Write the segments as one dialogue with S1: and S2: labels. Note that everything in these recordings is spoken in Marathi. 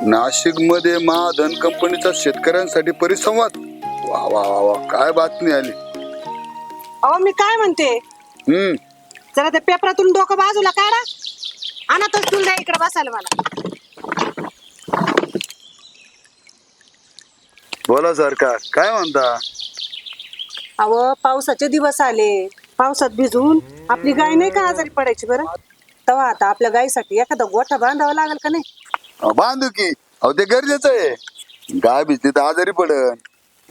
S1: नाशिक मध्ये महाधन कंपनीचा शेतकऱ्यांसाठी परिसंवाद. वा वा वा वा, काय बातमी आली.
S2: अहो मी काय म्हणते, जरा त्या पेपरातून डोकं बाजूला काढा. आणा तर तुला द्या इकडे बसायला मला.
S1: बोला सरकार, काय म्हणता.
S2: अहो पावसाचे दिवस आले, पावसात भिजून आपली गाय नाही का आजारी पडायची बरं. तेव्हा आता आपल्या गायीसाठी एखादा गोठा बांधावा लागेल का नाही.
S1: बांधू की, अहो ते गरजेचं आहे. गाय भिजली तर आजारी पडन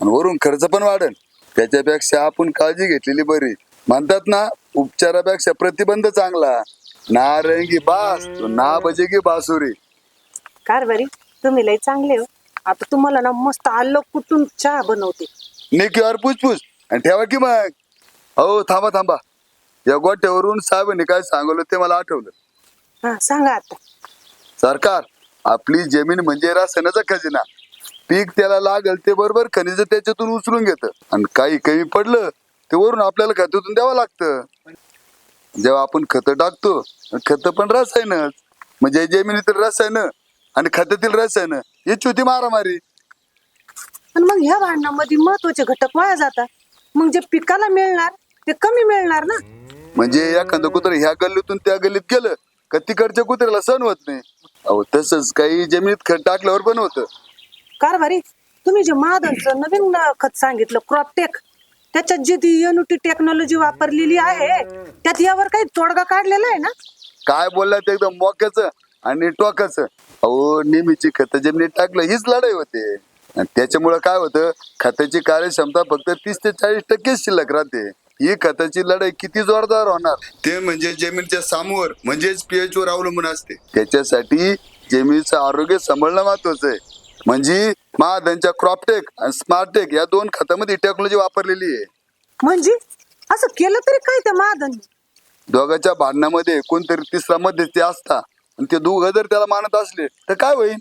S1: आणि वरून खर्च पण वाढन. त्याच्यापेक्षा आपण काळजी घेतलेली बरी. म्हणतात ना, उपचारापेक्षा प्रतिबंध चांगला. नारंगी बास ना बजेगी बासुरी.
S2: कारभारी तुम्ही लय चांगले हो. आता तुम्हाला ना मस्त आलं कुटून चहा बनवते.
S1: निकीवर पुसपूस आणि ठेवा की मग. हो थांबा थांबा, या गोठ्यावरून साहेबांनी काय सांगवलं ते मला आठवलं.
S2: हा सांगा आता.
S1: सरकार, आपली जमीन म्हणजे रासायनाचा खजिना. पीक त्याला लागल ते बरोबर खनिज त्याच्यातून उचलून घेतं आणि काही कमी पडलं ते वरून आपल्याला खतातून द्यावं लागतं. जेव्हा आपण खत टाकतो, खत पण रसायनच. म्हणजे जमिनीतील रसायन आणि खतातील रसायन याची होती मारामारी.
S2: पण मग ह्या भांडणामध्ये महत्वाचे घटक वाया जातात. मग जे पिकाला मिळणार ते कमी मिळणार ना.
S1: म्हणजे एखादं कुत्र ह्या गल्लीतून त्या गल्लीत गेलं का तिकडच्या कुत्र्याला सण होत नाही. अहो तसंच काही जमिनीत खत टाकल्यावर पण होतं.
S2: कारभारी तुम्ही जे महादनचं नवीन खत सांगितलं क्रॉपटेक, त्याच्यात जी ती युनिटी टेक्नॉलॉजी वापरलेली आहे त्यात यावर काही तोडगा काढलेला आहे ना.
S1: काय बोललात एकदम मोक्याचं आणि टोकाचं. अहो नेहमीची खत जमिनीत टाकलं हीच लढाई होते. आणि त्याच्यामुळे काय होतं, खताची कार्यक्षमता फक्त 30 ते 40% शिल्लक राहते. ही खताची लढाई किती जोरदार होणार ते म्हणजे जमिनीच्या सामूवर म्हणजेच pH वर अवलंबून असते. त्याच्यासाठी जमिनीचं आरोग्य सांभाळणं महत्वाचं आहे. म्हणजे महाधनच्या क्रॉपटेक आणि स्मार्टटेक या 2 खतामध्ये टेक्नॉलॉजी वापरलेली आहे.
S2: म्हणजे असं केलं तरी काय त्या महादन.
S1: दोघांच्या भांडणामध्ये कोणतरी तिसरा मध्यस्थी असता आणि ते दोघं जर त्याला मानत असले तर काय होईल.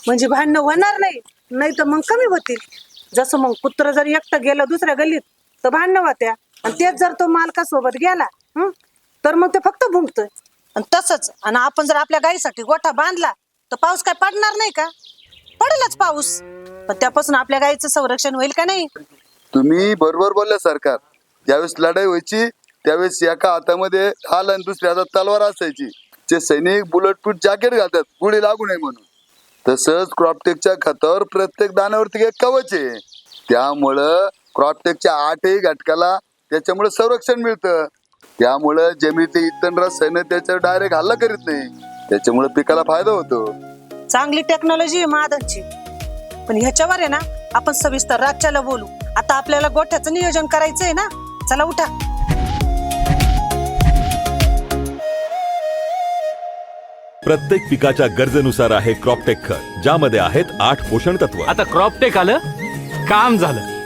S2: म्हणजे भांडणं होणार नाही, नाही तर मग कमी होतील. जसं मग कुत्र जर एकटं गेलं दुसऱ्या गल्लीत तर भांडणं होत्या. आणि तेच जर तो मालकासोबत गेला तर मग ते फक्त भुंकतोय. आणि तसंच आणि आपण जर आपल्या गायीसाठी गोठा बांधला तर पाऊस काय पडणार नाही का. पडेलच पाऊस, पण त्यापासून आपल्या गायीचं संरक्षण होईल का नाही.
S1: तुम्ही बरोबर बोलल्या सरकार. ज्यावेळेस लढाई व्हायची त्यावेळेस एका हातामध्ये ढाल आणि दुसऱ्या हातात तलवार असायची. जे सैनिक बुलेट प्रूफ जॅकेट घालतात गोळी लागू नये म्हणून. तसंच क्रॉपटेकच्या खतावर प्रत्येक दाण्यावरती एक कवच आहे. त्यामुळं क्रॉपटेकच्या 8ही घटकाला त्याच्यामुळे संरक्षण मिळतं. त्यामुळं जमिनीतले इतर रसायन त्याच्यावर डायरेक्ट हल्ला करीत नाही. त्याच्यामुळे पिकाला फायदा होतो.
S2: चांगली टेक्नॉलॉजी आहे महादनची. पण ह्याच्यावर आहे ना आपण सविस्तर रातच्याला बोलू. आता आपल्याला गोठ्याचं नियोजन करायचंय ना. चला उठा.
S3: प्रत्येक पिकाच्या गरजेनुसार आहे क्रॉपटेक खत, ज्यामध्ये आहेत 8 पोषण तत्व.
S4: आता क्रॉपटेक आलं, काम झालं.